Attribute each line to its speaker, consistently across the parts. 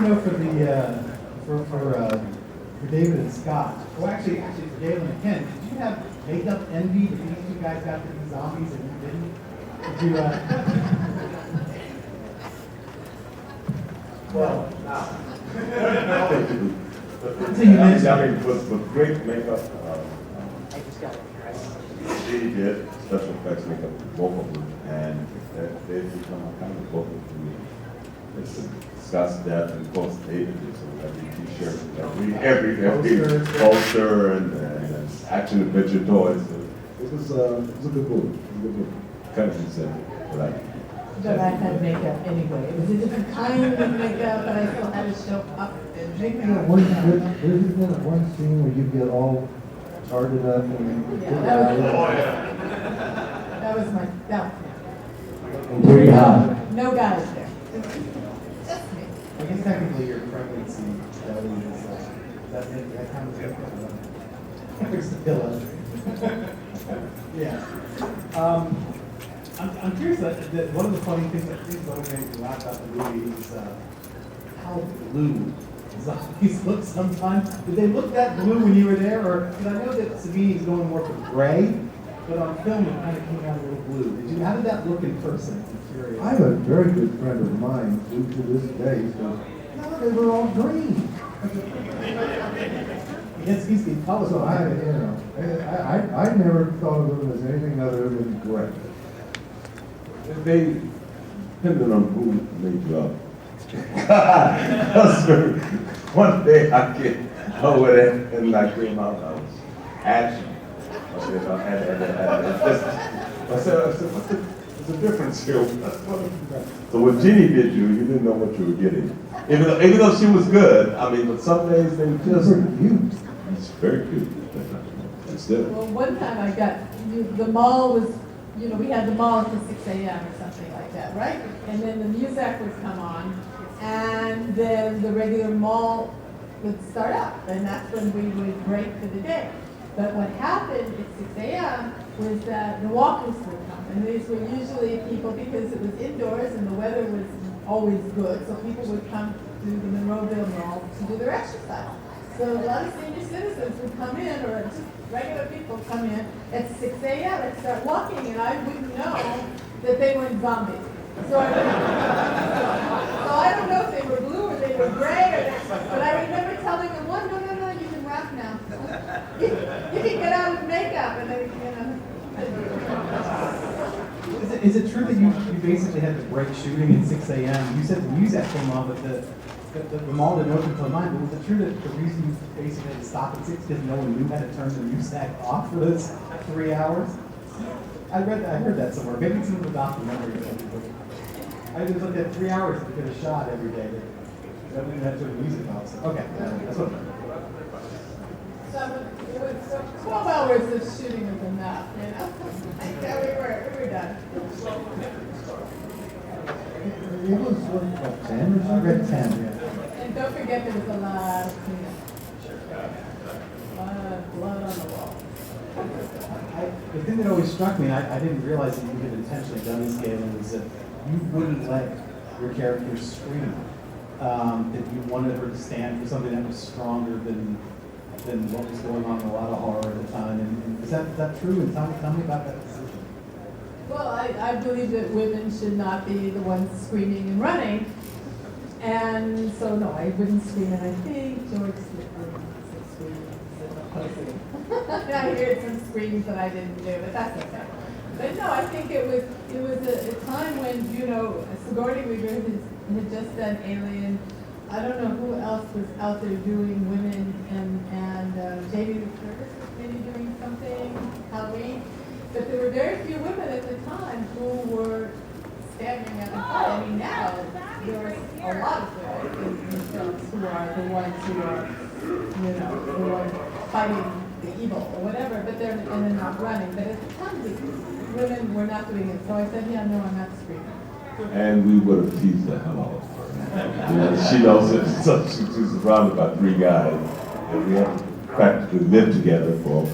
Speaker 1: know for David and Scott. Well, actually for Galen and Ken, did you have makeup envy that these two guys got to be zombies and you didn't? Did you? Well, so you mentioned.
Speaker 2: I mean, with great makeup. She did special effects makeup for both of them, and they've become kind of vocal to me. It's Scott's death, and of course David did so every T-shirt, every poster, and action adventure toys. So it was a good movie. It was a good movie. Kind of incentive, but
Speaker 3: But I had makeup anyway. It was a different kind of makeup, but I still had to show up and make
Speaker 4: Isn't that one scene where you get all charted up and
Speaker 3: that was my
Speaker 4: pretty hot?
Speaker 3: No guys there. Just me.
Speaker 1: I guess technically your pregnancy belly is that kind of thing. There's the pillow. Yeah. I'm curious that one of the funny things that always makes me laugh about the movie is how blue zombies look sometimes. Did they look that blue when you were there? Or because I know that Savini is going more for gray, but on film it kind of came out a little blue. How did that look in person? I'm curious.
Speaker 4: I have a very good friend of mine who to this day says, no, they were all green.
Speaker 1: Yes, he's in color.
Speaker 4: So I never thought of them as anything other than gray.
Speaker 2: they depended on who made you up. God, one day I get over there and I came out, I was action. I said, what's the difference here? So when Jenny did you didn't know what you were getting. Even though she was good, I mean, but some days they just
Speaker 4: cute.
Speaker 2: It's very cute. It's different.
Speaker 3: Well, one time I got, the mall was, we had the mall until 6 a.m. or something like that, right? And then the music would come on, and then the regular mall would start up, and that's when we would break for the day. But what happened at 6 a.m. was that the walkers would come, and these were usually people, because it was indoors and the weather was always good, so people would come to the Monroeville Mall to do their exercise. So a lot of senior citizens would come in, or just regular people come in at 6 a.m. and start walking, and I wouldn't know that they weren't zombies. So I don't know if they were blue or they were gray, but I remember telling them, no, you can rap now. You can get out of makeup, and then,
Speaker 1: Is it true that you basically had to break shooting at 6 a.m.? You said the music came on, but the mall didn't open until 9. But was it true that the reason you basically had to stop at 6 because no one knew how to turn the music off for those 3 hours? I heard that somewhere. Maybe it's in the documentary or something. I just looked at 3 hours to get a shot every day. That we didn't have to turn the music off. So, okay, that's what.
Speaker 3: So it was 12 hours of shooting was enough, Yeah, we were done.
Speaker 4: It was what, 10 or something?
Speaker 1: I read 10, yeah.
Speaker 3: And don't forget there was a lot of cleanup. A lot of blood on the wall.
Speaker 1: The thing that always struck me, and I didn't realize that you had intentionally done this, Galen, was that you wouldn't let your character scream. That you wanted her to stand for something that was stronger than what was going on in a lot of horror at the time. And is that true? And tell me about that decision.
Speaker 3: Well, I believe that women should not be the ones screaming and running. And so, no, I wouldn't scream. And I think George said screaming. I heard some screams that I didn't do, but that's okay. But no, I think it was a time when, Sigourney Weaver had just done Alien. I don't know who else was out there doing women, and Jamie Lee Curtis was maybe doing something, Halloween. But there were very few women at the time who were standing at the front. I mean, now there are a lot of women in films who are the ones who are, who are fighting the evil or whatever, but they're not running. But at the time, the women were not doing it. So I said, no, I'm not screaming.
Speaker 2: And we would have teased the hell out of her. She knows it. So she was surrounded by 3 guys, and we had to practically live together for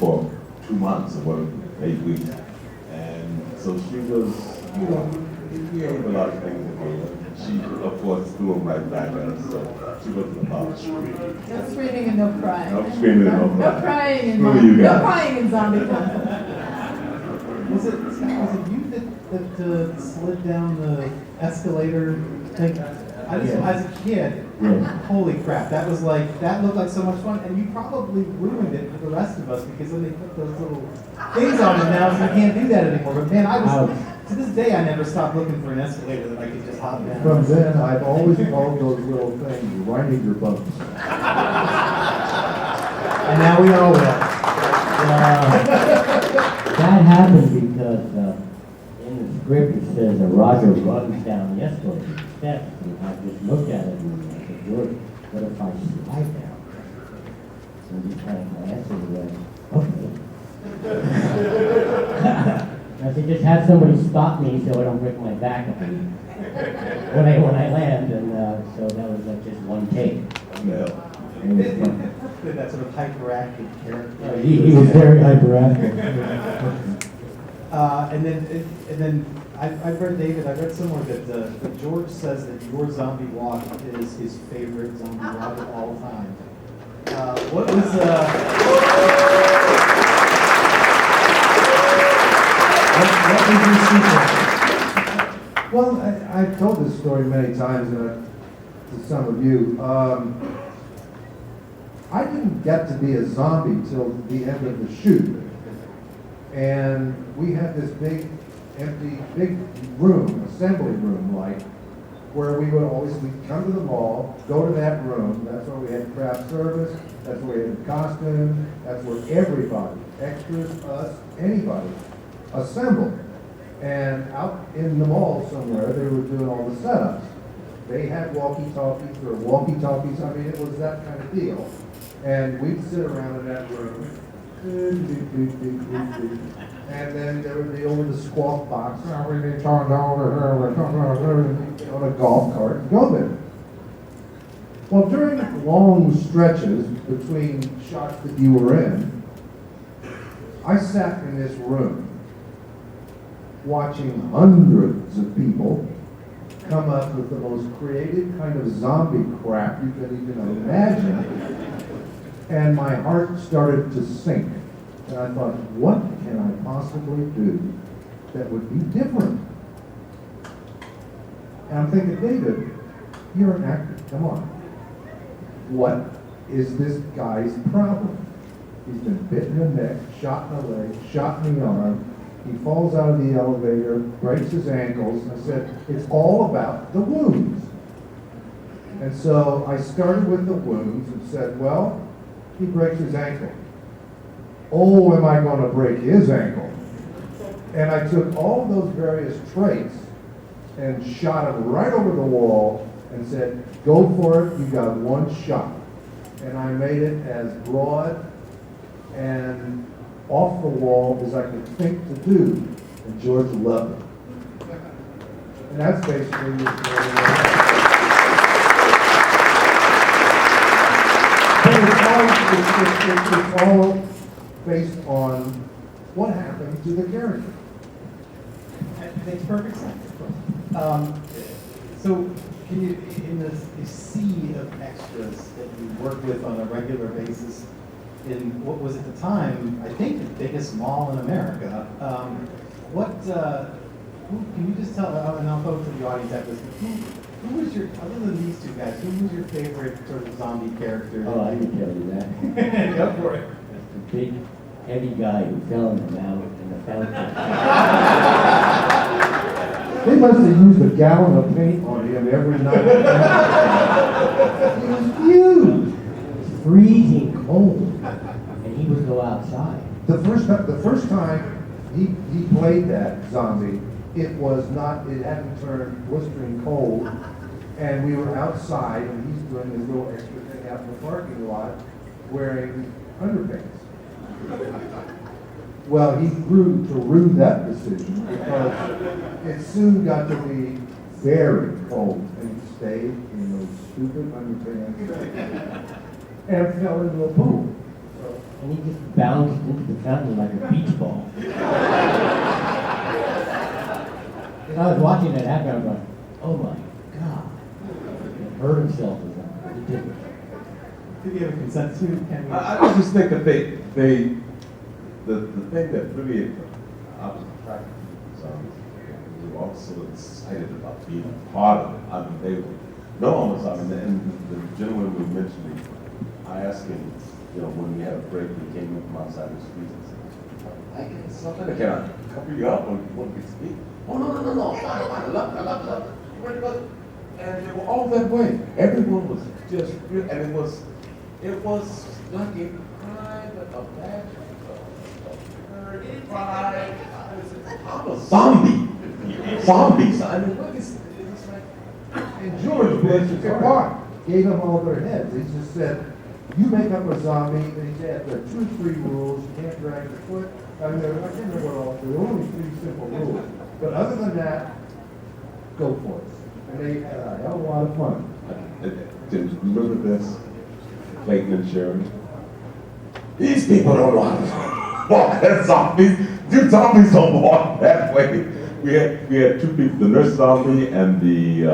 Speaker 2: 2 months or 8 weeks. And so she was, we ate a lot of things at home. She, of course, threw them right back at us, so she wasn't about screaming.
Speaker 3: No screaming and no crying.
Speaker 2: No screaming and no
Speaker 3: No
Speaker 2: crying.
Speaker 3: crying in
Speaker 2: Who are
Speaker 3: mom.
Speaker 2: you
Speaker 3: No
Speaker 2: guys?
Speaker 3: crying in zombie film.
Speaker 1: Was it you that slid down the escalator thing? I just,
Speaker 5: Yeah.
Speaker 1: as a kid,
Speaker 5: Yeah.
Speaker 1: holy crap, that looked like so much fun, and you probably ruined it for the rest of us, because then they put those little things on it now, so you can't do that anymore, but man, to this day, I never stopped looking for an escalator that I could just hop down.
Speaker 4: From then, I've always called those little things grinding your bones.
Speaker 1: And now we all will.
Speaker 5: That happened because in the script it says that Roger runs down the escalator steps, and I just looked at it and I said, George, what if I slide down? And he kind of glanced and he went, okay. I said, just have somebody stop me so I don't break my back when I land, and so that was just one take.
Speaker 2: Yeah.
Speaker 5: It was fun.
Speaker 1: That sort of hyperactive character.
Speaker 5: He was very hyperactive.
Speaker 1: And then I've read, David, I read somewhere that George says that your zombie walk is his favorite zombie walk of all time. What was your secret?
Speaker 4: Well, I've told this story many times to some of you. I didn't get to be a zombie till the end of the shoot. And we had this big, empty, big room, assembly room like, where we'd come to the mall, go to that room, that's where we had craft service, that's where we had the costume, that's where everybody, extras, us, anybody, assembled. And out in the mall somewhere, they were doing all the setups. They had walkie-talkies, or walkie-talkies, I mean, it was that kind of deal. And we'd sit around in that room, and then there would be over the squawk box, we need to on a golf cart and go there. Well, during long stretches between shots that you were in, I sat in this room watching hundreds of people come up with the most creative kind of zombie crap you could even imagine. And my heart started to sink. And I thought, what can I possibly do that would be different? And I'm thinking, David, you're an actor, come on. What is this guy's problem? He's been bitten in the neck, shot in the leg, shot in the arm. He falls out of the elevator, breaks his ankles. And I said, it's all about the wounds. And so I started with the wounds and said, well, he breaks his ankle. Oh, am I going to break his ankle? And I took all of those various traits and shot them right over the wall and said, go for it, you got one shot. And I made it as broad and off the wall as I could think to do. And George loved it. And that's basically the story. It's all based on what happened to the character.
Speaker 1: That makes perfect sense. So, can you, in the sea of extras that you work with on a regular basis, in what was at the time, I think, the biggest mall in America, can you just tell, and I'll go to the audience after this, but who was your, other than these two guys, who was your favorite sort of zombie character?
Speaker 5: Oh, I can tell you that.
Speaker 1: Go for it.
Speaker 5: That's the big, heavy guy who fell in the mountain in the fountain.
Speaker 4: They must have used a gallon of paint on him every night. He was huge.
Speaker 5: It was freezing cold, and he would go outside.
Speaker 4: The first time he played that zombie, it hadn't turned blistering cold, and we were outside, and he's doing this little extra thing out in the parking lot, wearing underpants. Well, he grew to rue that decision because it soon got to be very cold, and he stayed in those stupid underpants and fell into a pool.
Speaker 5: And he just bounced into the fountain like a beach ball. Because I was watching it happen, I was going, oh my God. He hurt himself or something. He did.
Speaker 1: Did you have a consensus? Can we?
Speaker 2: I just think that the thing that really, I was attracted to zombies, we were also excited about being a part of it. I mean, they were, no one was, I mean, and the gentleman we mentioned, I asked him, you know, when we had a break, he came in from outside the street and said, I get something, can I cover you up when you want to speak? Oh, no, fine, I love it. You ready to go? And they were all that way. Everyone was just, and it was like a private, a badge, pride. I'm a zombie. Zombies. I mean, look, it's like,
Speaker 4: And George Bush apart gave them all their heads. He just said, you make up a zombie, and he said, there are 2 or 3 rules, you can't drag your foot. I mean, I can't remember what all, there were only 3 simple rules. But other than that, go for it. And they had a hell of a lot of fun.
Speaker 2: remember this, Clayton and Sherry? These people don't know how to walk as zombies. You zombies don't walk that way. We had 2 people, the nurse zombie and the,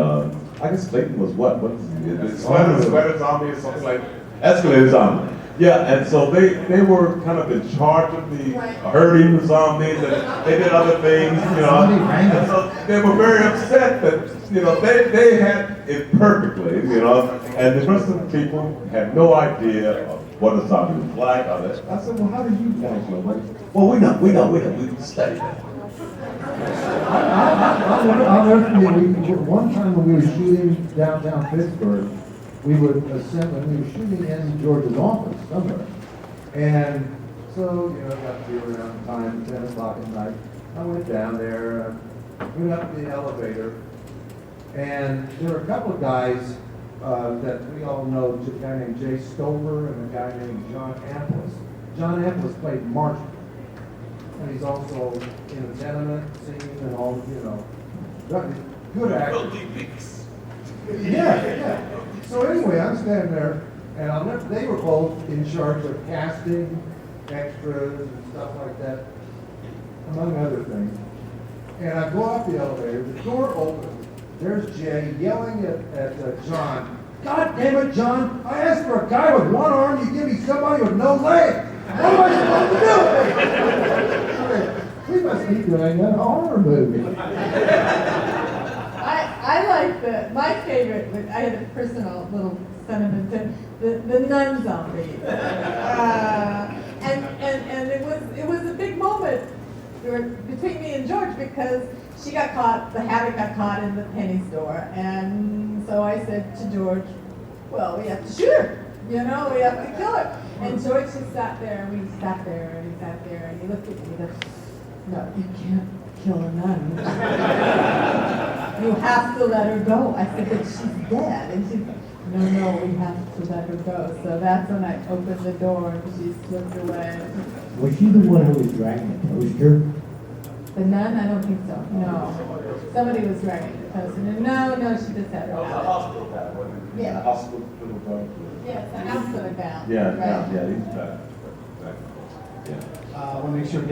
Speaker 2: I guess Clayton was what? What is it? The sweater zombie or something like escalator zombie. Yeah, and so they were kind of in charge of the herding the zombies, and they did other things, you know. And so they were very upset that, you know, they had it perfectly, you know, and the rest of the people had no idea of what a zombie was like. I said, well, how do you guys know? Well, we know, we studied that.
Speaker 4: I'll never forget, one time when we were shooting downtown Pittsburgh, we would assemble, we were shooting in George's office somewhere. And so, you know, got to be around time, 10 o'clock at night. I went down there, went up the elevator, and there were a couple of guys that we all know, a guy named Jay Stover and a guy named John Amplis. John Amplis played Marshall. And he's also in a tenement singing and all, you know, good actor. Yeah. So anyway, I'm standing there, and they were both in charge of casting, extras, and stuff like that, among other things. And I go up the elevator, the door opens, there's Jay yelling at John, God damn it, John, I asked for a guy with one arm, you give me somebody with no legs. What am I supposed to do? We must be doing a horror movie.
Speaker 3: I like my favorite, I had a personal little sentiment to the nun zombie. And it was a big moment between me and George because she got caught, the habit got caught in the penny store. And so I said to George, well, we have to shoot her, you know, we have to kill her. And George just sat there, and we sat there, and he sat there, and he looked at me and he goes, no, you can't kill a nun. You have to let her go. I said, but she's dead. And she's like, no, we have to let her go. So that's when I opened the door and she slipped away.
Speaker 5: Was she the one who was dragging the toaster?
Speaker 3: The nun? I don't think so. No. Somebody was dragging the toaster. No, she just had her
Speaker 2: That was a
Speaker 3: habit.
Speaker 2: hospital guy, wasn't it?
Speaker 3: Yeah.
Speaker 2: A hospital guy.
Speaker 3: Yes, the house that I found.
Speaker 2: Yeah,
Speaker 3: Right.
Speaker 2: he's back. Yeah.
Speaker 1: I want to make sure we get